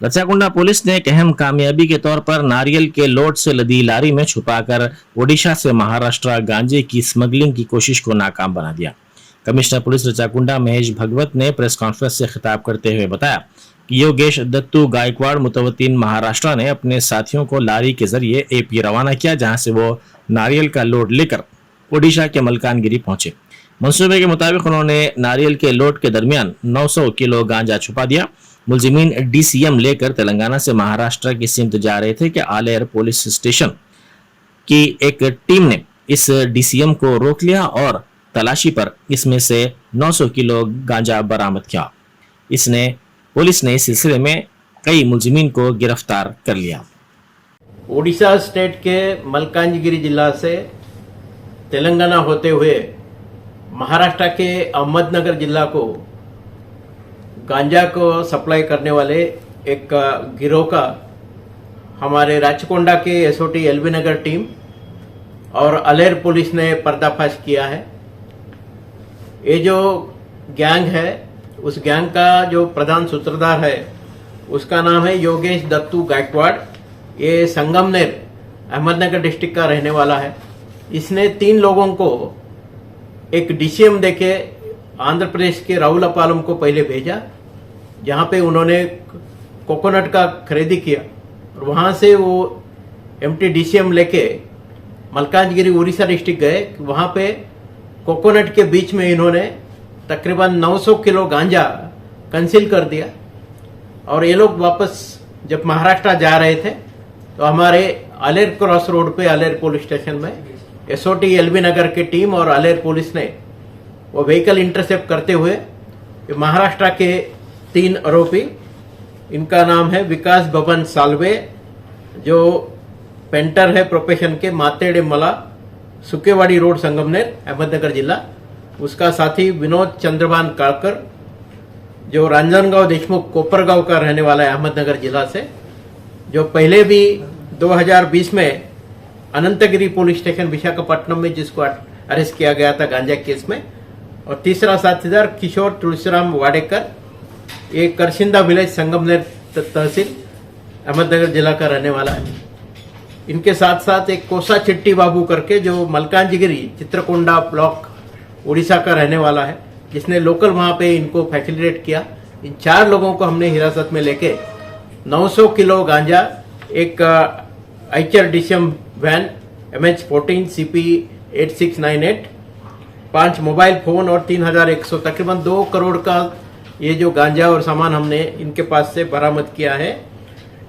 Rachakonda police ने एक अहम कामयाबी के तौर पर नारियल के लोड से लदी लारी में छुपाकर ओडिशा से महाराष्ट्र गांजे की स्मगलिंग की कोशिश को नाकाम बना दिया। कमिश्नर पुलिस रचाकुंडा महेश भगवत ने प्रेस कॉन्फ्रेंस से खिताब करते हुए बताया कि योगेश दत्तू गायकवाड़ मुतवत्तिन महाराष्ट्र ने अपने साथियों को लारी के जरिए एपी रवाना किया, जहां से वो नारियल का लोड लेकर ओडिशा के मलकानगिरी पहुंचे। मंसूबे के मुताबिक उन्होंने नारियल के लोड के दरमियान 900 किलो गांजा छुपा दिया। मुलजिमीन डीसीएम लेकर तेलंगाना से महाराष्ट्र की सिमत जा रहे थे कि आलेर पुलिस स्टेशन की एक टीम ने इस डीसीएम को रोक लिया और तलाशी पर इसमें से 900 किलो गांजा बरामद किया। पुलिस ने इस सिलसिले में कई मुलजिमीन को गिरफ्तार कर लिया। ओडिशा स्टेट के मलकानगिरी जिला से तेलंगाना होते हुए महाराष्ट्र के अहमदनगर जिला को गांजा को सप्लाई करने वाले एक गिरोह का हमारे राचकोंडा के एसओटी एलबी नगर टीम और अलेर पुलिस ने पर्दाफाश किया है। ये जो गैंग है, उस गैंग का जो प्रधान सूत्रधार है उसका नाम है योगेश दत्तू गायकवाड़। ये संगमनेर अहमदनगर डिस्ट्रिक्ट का रहने वाला है। इसने 3 लोगों को एक डीसीएम देके आंध्र प्रदेश के राउलापालम को पहले भेजा, जहां पे उन्होंने कोकोनट का खरीदी किया और वहां से वो एमटी डीसीएम लेके मलकानगिरी उड़ीसा डिस्ट्रिक्ट गए। वहां पे कोकोनट के बीच में इन्होंने तकरीबन 900 किलो गांजा कंसील कर दिया और ये लोग वापस जब महाराष्ट्र जा रहे थे तो हमारे अलेर क्रॉस रोड पे अलेर पुलिस स्टेशन में एसओटी एलबी नगर की टीम और अलेर पुलिस ने वो व्हीकल इंटरसेप्ट करते हुए महाराष्ट्र के 3 आरोपी, इनका नाम है विकास बबन सालवे जो पेंटर है प्रोफेशन के, मातेड़े मला, सुकेवाड़ी रोड, संगमनेर, अहमदनगर जिला। उसका साथी विनोद चंद्रभान कालकर जो रांजनगांव देशमुख कोपरगांव का रहने वाला है अहमदनगर जिला से, जो पहले भी 2020 में अनंतगिरी पुलिस स्टेशन विशाखापट्टनम में जिसको अरेस्ट किया गया था गांजा केस में। और तीसरा साथीदार किशोर तुलसीराम वाडेकर, ये करशिंदा विलेज संगमनेर तहसील अहमदनगर जिला का रहने वाला है। इनके साथ साथ एक कोसा चिट्टी बाबू करके जो मलकानगिरी चित्रकोंडा ब्लॉक उड़ीसा का रहने वाला है, जिसने लोकल वहां पे इनको फैसिलिटेट किया। इन 4 लोगों को हमने हिरासत में लेके 900 किलो गांजा, एक Eicher DCM van MH14 CP 8698, 5 mobile phone और 3100 तकरीबन 2 करोड़ का ये जो गांजा और सामान हमने इनके पास से बरामद किया है।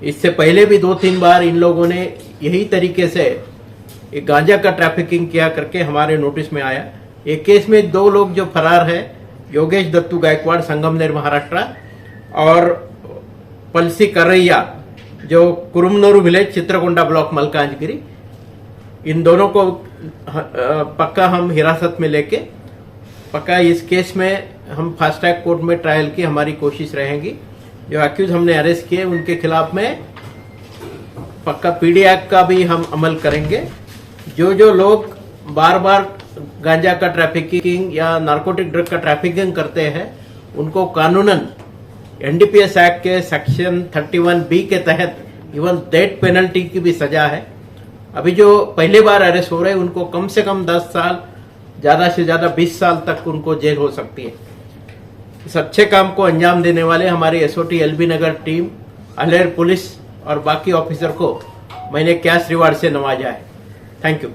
इससे पहले भी 2-3 बार इन लोगों ने यही तरीके से एक गांजा का ट्रैफिकिंग किया करके हमारे नोटिस में आया। एक केस में 2 लोग जो फरार है, योगेश दत्तू गायकवाड़ संगमनेर महाराष्ट्र और पलसी करैया जो कुरुमनूर विलेज चित्रकोंडा ब्लॉक मलकानगिरी, इन दोनों को पक्का हम हिरासत में लेके पक्का इस केस में हम फास्ट ट्रैक कोर्ट में ट्रायल की हमारी कोशिश रहेगी। जो अक्यूज हमने अरेस्ट किए उनके खिलाफ में पक्का पीडी एक्ट का भी हम अमल करेंगे। जो लोग बार बार गांजा का ट्रैफिकिंग या नार्कोटिक ड्रग का ट्रैफिकिंग करते हैं उनको कानूनन एनडीपीएस एक्ट के सेक्शन 31B के तहत इवन डेथ पेनल्टी की भी सजा है। अभी जो पहली बार अरेस्ट हो रहे हैं उनको कम से कम 10 साल, ज्यादा से ज्यादा 20 साल तक उनको जेल हो सकती है। इस अच्छे काम को अंजाम देने वाले हमारी एसओटी एलबी नगर टीम, अलेर पुलिस और बाकी ऑफिसर को मैंने कैश रिवार्ड से नवाजा है। Thank you.